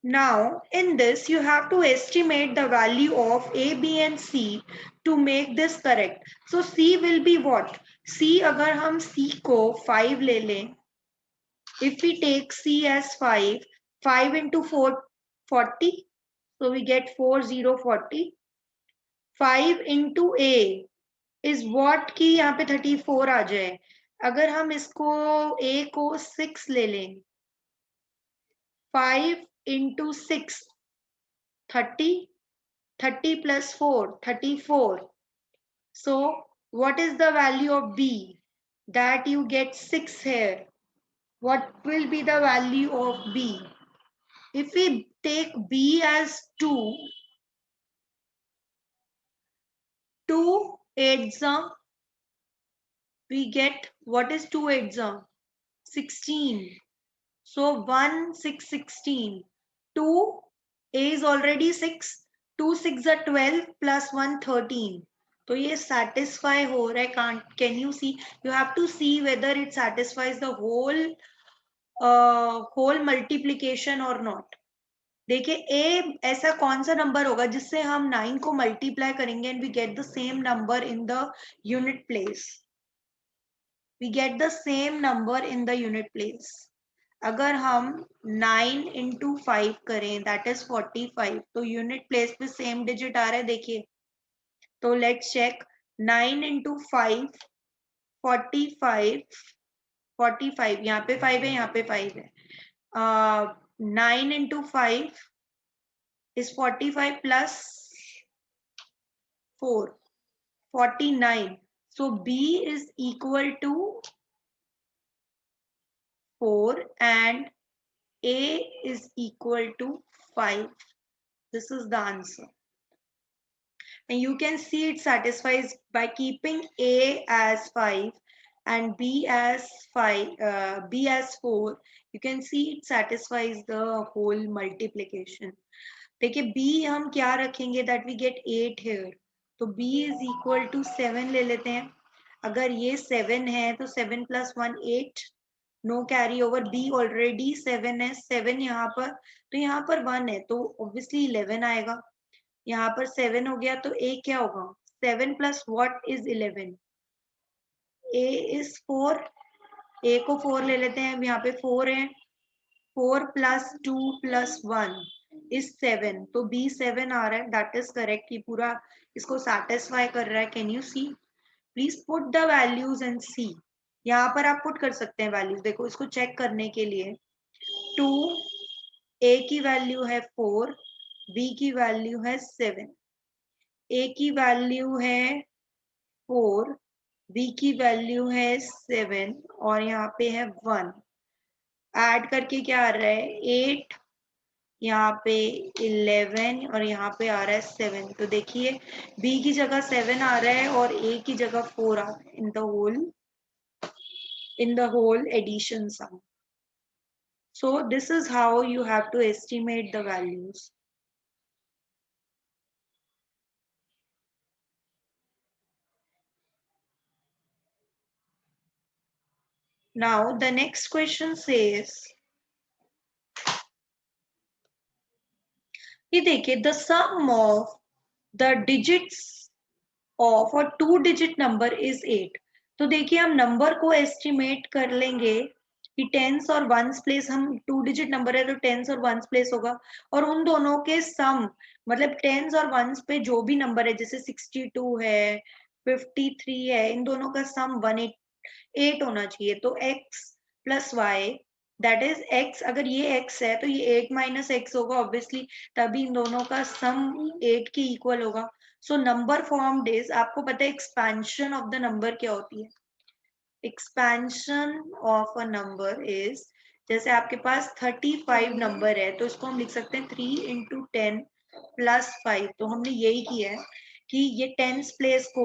Now, in this, you have to estimate the value of A, B and C to make this correct. So, C will be what? C, अगर हम C को 5 ले लें, if we take C as 5, 5 into 4, 40. So, we get 40. 5 into A is what कि यहाँ पे 34 आ जाए. अगर हम इसको A को 6 ले लें, 5 into 6, 30. 30 plus 4, 34. So, what is the value of B? That you get 6 here. What will be the value of B? If we take B as 2, 2 8s we get, what is 2 8s 16. So 1 6 16. 2 A is already 6. 2 6 are 12 plus 1 13. तो ये satisfy हो रहा है. Can't, can you see? You have to see whether it satisfies the whole multiplication or not. देखिए A ऐसा कौन सा number होगा जिससे हम 9 को मल्टीप्लाई करेंगे and we get the same number in the unit place. We get the same number in the unit place. अगर हम 9 into 5 करें that is 45, तो unit place पे same digit आ रहा है. देखिए, तो let's check. 9 into 5, 45. 45, यहाँ पे 5 है, यहाँ पे 5 है. 9 into 5 is 45 plus 4, 49. So B is equal to 4 and A is equal to 5. This is the answer. And you can see it satisfies by keeping A as 5 and B as 4. You can see it satisfies the whole multiplication. देखिए B हम क्या रखेंगे that we get 8 here. तो B is equal to 7 ले लेते हैं. अगर ये 7 है तो 7 plus 1 8. No carry over. B already 7 है. 7 यहाँ पर, तो यहाँ पर 1 है तो ऑब्वियसली 11 आएगा. यहाँ पर 7 हो गया तो A क्या होगा? 7 plus what is 11? A is 4. A को 4 ले लेते हैं. यहाँ पे 4 है. 4 plus 2 plus 1 is 7. तो B 7 आ रहा है. That is correct. ये पूरा इसको satisfy कर रहा है. Can you see? Please put the values and see. यहाँ पर आप पुट कर सकते हैं वैल्यूज. देखो, इसको चेक करने के लिए 2, A की वैल्यू है 4, B की वैल्यू है 7. A की वैल्यू है 4, B की वैल्यू है 7 और यहाँ पे है 1. ऐड करके क्या आ रहा है? 8, यहाँ पे 11 और यहाँ पे आ रहा है 7. तो देखिए B की जगह 7 आ रहा है और A की जगह 4 आ रहा है in the whole addition sum. So this is how you have to estimate the values. Now the next question says, ये देखिए, the sum of the digits of a 2-digit number is 8. तो देखिए हम number को estimate कर लेंगे कि tense और वंस प्लेस, हम 2-digit नंबर है तो टेंस और वंस प्लेस होगा और उन दोनों के सम, मतलब टेंस और वंस पे जो भी नंबर है, जैसे 62 है, 53 है, इन दोनों का सम 188 होना चाहिए. तो x plus y, that is x. अगर ये x है तो ये 8 minus x होगा ऑब्वियसली, तभी इन दोनों का सम 8 के इक्वल होगा. सो नंबर फॉर्म्ड इज, आपको पता है एक्सपेंशन ऑफ द नंबर क्या होती है? Expansion of a number is, जैसे आपके पास 35 नंबर है तो इसको हम लिख सकते हैं 3 into 10 plus 5. तो हमने यही किया है कि ये टेंस प्लेस को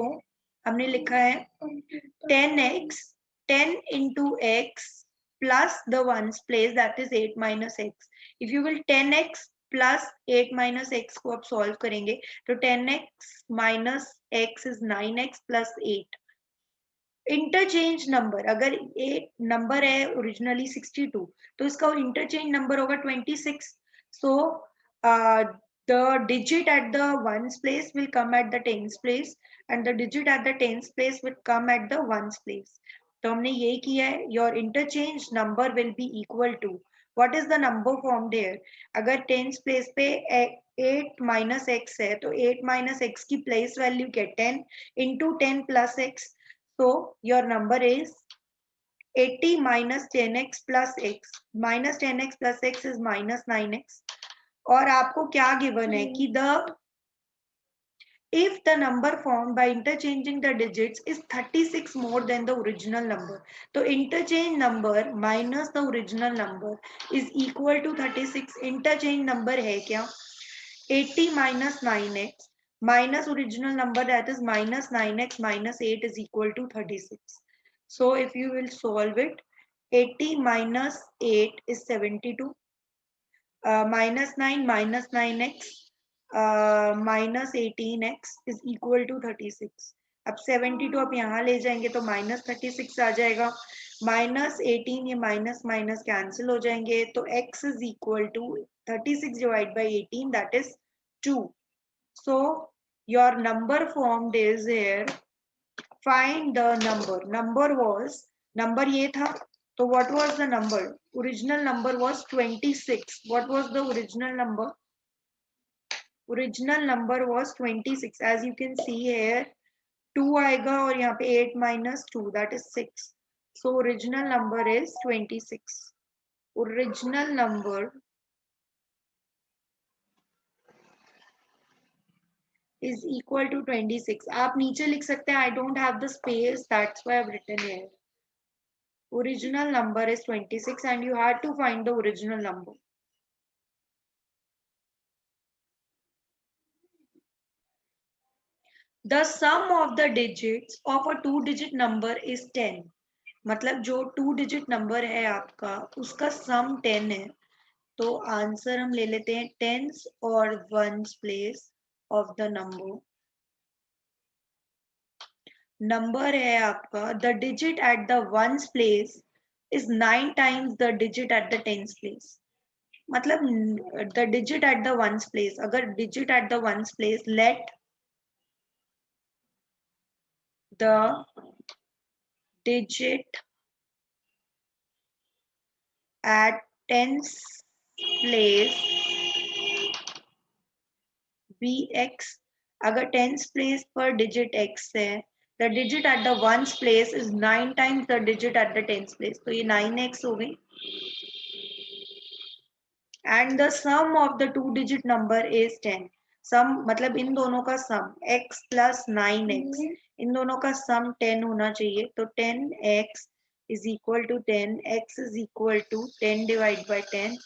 हमने लिखा है 10x, 10 into x plus the ones place, that is 8 minus x. If you will 10x plus 8 minus x को आप सॉल्व करेंगे तो 10x minus x is 9x plus 8. Interchange number, अगर एक नंबर है ओरिजिनली 62 तो इसका इंटरचेंज नंबर होगा 26. So uh, the digit at the ones place will come at the tens place and the digit at the tens place will come at the ones place. तो हमने ये किया है. Your interchange number will be equal to what is the number formed here. अगर tens place पे 8 minus x है तो 8 minus x की place value क्या 10 into 10 plus x. So your number is 80 minus 10x plus x. Minus 10x plus x is minus 9x. और आपको क्या given है कि the if the number formed by interchanging the digits is 36 more than the original number, तो interchange number minus the original number is equal to 36. interchange number है क्या 80 minus 9x minus original number that is minus 9x minus 8 is equal to 36. So if you will solve it, 80 minus 8 is 72. Minus 9 minus 9x minus 18x is equal to 36. अब 72 आप यहाँ ले जाएंगे तो minus 36 आ जाएगा. minus 18 ये minus minus cancel हो जाएंगे तो x is equal to 36 divided by 18 that is 2. So your number formed is here. Find the number. Number was number ये था. So what was the number? Original number was 26. What was the original number? Original number was 26. As you can see here, 2 आएगा और यहाँ पे 8 minus 2 that is 6. So original number is 26. Original number is equal to 26. आप नीचे लिख सकते हैं I don't have the space, that's why I've written here. Original number is 26 and you had to find the original number. The sum of the digits of a 2-digit number is 10. मतलब जो 2-digit number है आपका उसका sum 10 है. तो answer हम ले लेते हैं tens और ones place of the number. Number है आपका the digit at the ones place is 9 times the digit at the tens place. मतलब the digit at the ones place, अगर digit at the ones place, let the digit at tens place be x. अगर tens place पर digit x है, the digit at the ones place is 9 times the digit at the tens place. तो ये 9x हो गई. And the sum of the 2-digit number is 10. सम मतलब इन दोनों का सम x plus 9x, इन दोनों का सम 10 होना चाहिए. तो 10x is equal to 10. x is equal to 10 divided by 10,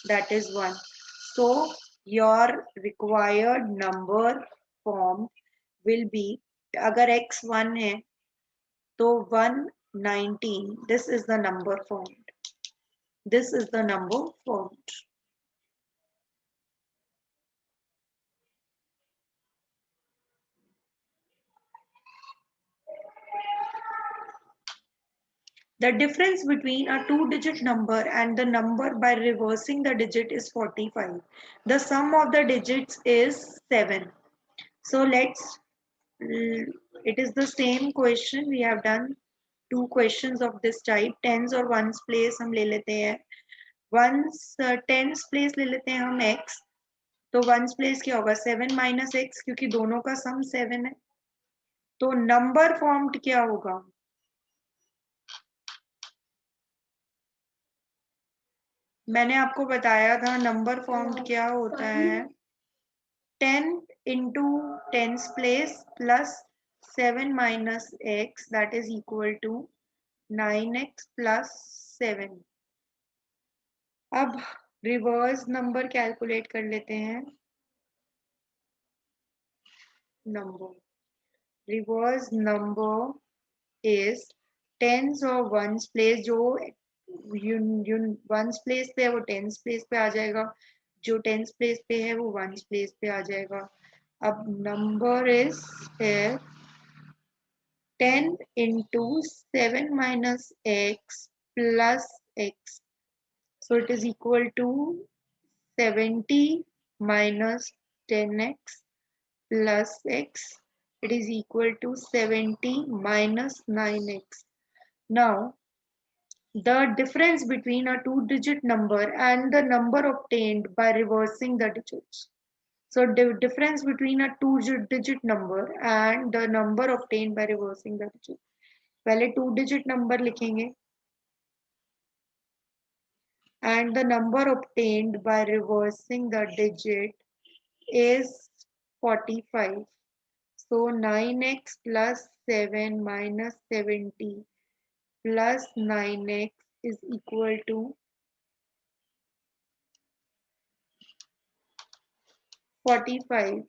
that is 1. So your required number formed will be, अगर x 1 है तो 119. This is the number formed. This is the number formed. The difference between a 2-digit number and the number by reversing the digit is 45. The sum of the digits is 7. So it is the same question. We have done 2 questions of this type. Tens और ones place हम ले लेते हैं. Ones tens place ले लेते हैं हम x. तो ones place क्या होगा 7 minus x, क्योंकि दोनों का sum 7 है. तो number formed क्या होगा? मैंने आपको बताया था नंबर फॉर्म्ड क्या होता है. 10 into tens place plus 7 minus x that is equal to 9x plus 7. अब रिवर्स नंबर कैलकुलेट कर लेते हैं. Number reverse number is tens और वंस प्लेस. जो वंस प्लेस पे है वो टेंस प्लेस पे आ जाएगा, जो टेंस प्लेस पे है वो वंस प्लेस पे आ जाएगा. अब number is 10 into 7 minus x plus x. So it is equal to 70 minus 10x plus x, it is equal to 70 minus 9x. Now, the difference between a two-digit number and the number obtained by reversing the digits. So the difference between a two-digit number and the number obtained by reversing the digit. पहले two-digit number लिखेंगे and the number obtained by reversing the digit is 45. So 9x plus 7 minus 70 plus 9x is equal to 45.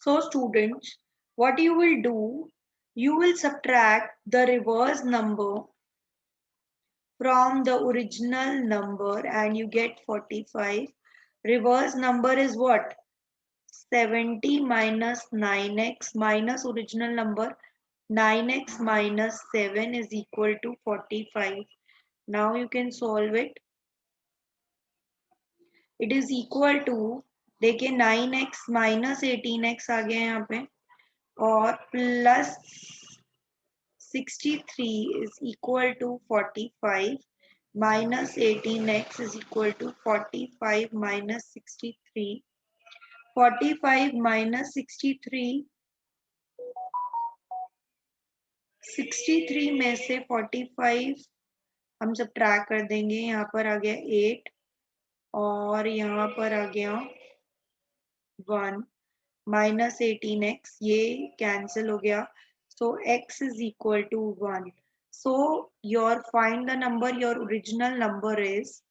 So students, what you will do, you will subtract the reverse number from the original number and you get 45. Reverse number is what? 70 minus 9x minus original number 9x minus 7 is equal to 45. Now you can solve it. It is equal to, देखिए 9x minus 18x आ गया यहाँ पे और plus 63 is equal to 45 minus 18x is equal to 45 minus 63. 45 minus 63, 63 में से 45 हम subtract कर देंगे. यहाँ पर आ गया 8 और यहाँ पर आ गया 1 minus 18x, ये कैंसिल हो गया. So x is equal to 1. So your find the number, your original number is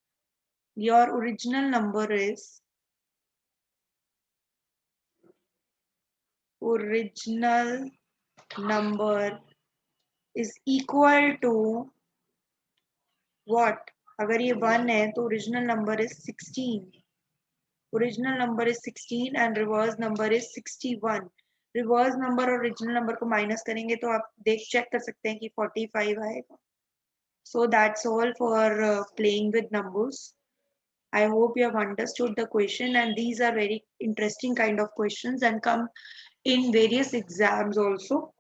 equal to what? अगर ये 1 है तो original number is 16. Original number is 16 and reverse number is 61. Reverse number और original number को minus करेंगे तो आप check कर सकते हैं कि 45 आएगा. So that's all for playing with numbers. I hope you have understood the question, and these are very interesting kind of questions and come in various exams also.